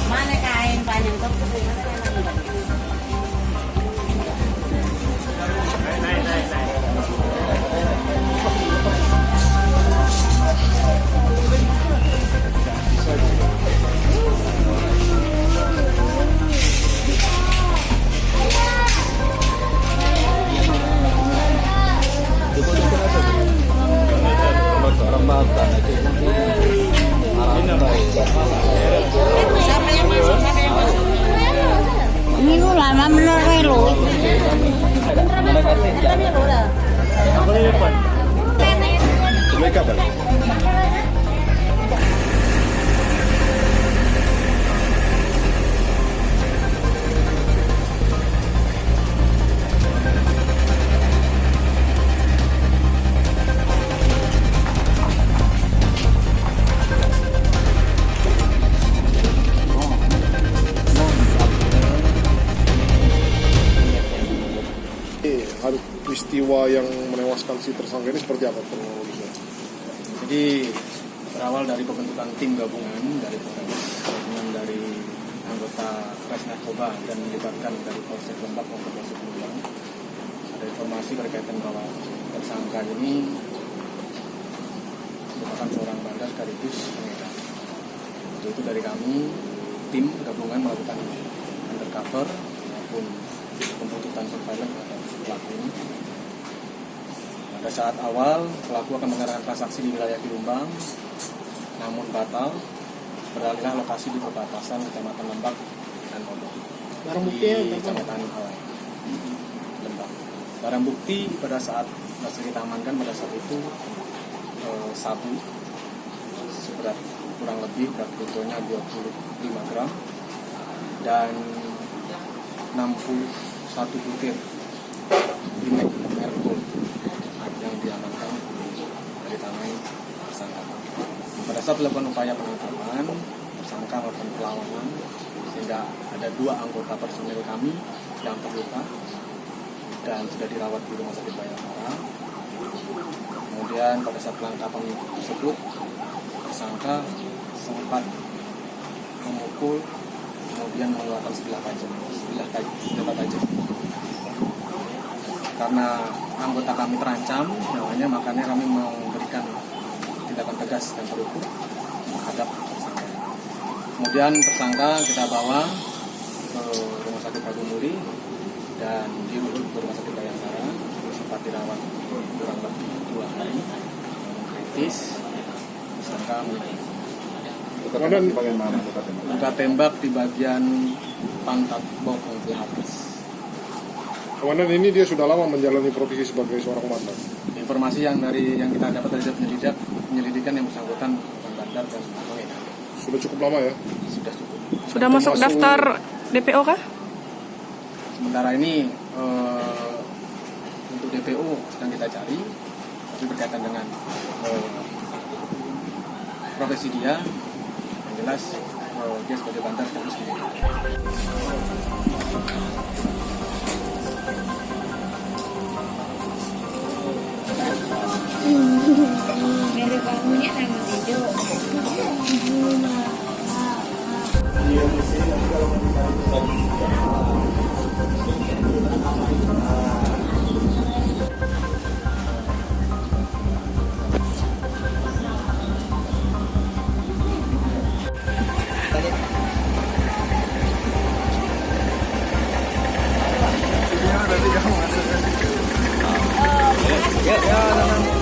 Mana kain panjang tuh? Ini lu lama bener lu. Peristiwa yang menewaskan si tersangka ini seperti apa kronologisnya? Jadi berawal dari pembentukan tim gabungan dari Polres, gabungan dari anggota Res Narkoba dan melibatkan dari Polsek Lembak maupun Polsek Mulang. Ada informasi berkaitan bahwa tersangka ini merupakan seorang bandar sekaligus pengedar. Untuk itu dari kami tim gabungan melakukan undercover maupun pembentukan surveillance terhadap pelaku ini. Pada saat awal, pelaku akan mengadakan transaksi di wilayah Kilumbang, namun batal, beralihlah lokasi di perbatasan Kecamatan Lembak dan Odong di Kecamatan Alai, Lembak. Barang bukti pada saat berhasil kita amankan pada saat itu sabu seberat kurang lebih berat brutonya 25 gram dan 61 butir inek merkul yang diamankan dari tangan tersangka. Pada saat dilakukan upaya penangkapan, tersangka melakukan perlawanan sehingga ada 2 anggota personil kami yang terluka dan sudah dirawat di Rumah Sakit Bayangkara. Kemudian pada saat penangkapan tersebut, tersangka sempat memukul kemudian mengeluarkan sebilah tajam. Karena anggota kami terancam nyawanya, makanya kami memberikan tindakan tegas dan terukur terhadap tersangka. Kemudian tersangka kita bawa ke Rumah Sakit Padumuri dan diurut ke Rumah Sakit Bayangkara, sempat dirawat kurang lebih 2 hari, kritis. Tersangka meninggal. Luka tembak di bagian pantat bokong di atas. Komandan, ini dia sudah lama menjalani profesi sebagai seorang komandan. Informasi yang kita dapat dari penyelidikan yang bersangkutan bandar dan pengedar. Sudah cukup lama ya? Sudah cukup. Sudah masuk daftar DPO kah? Sementara ini untuk DPO sedang kita cari, tapi berkaitan dengan profesi dia, yang jelas dia sebagai bandar terus pengedar. Mere bangunnya nama tidur. Ya,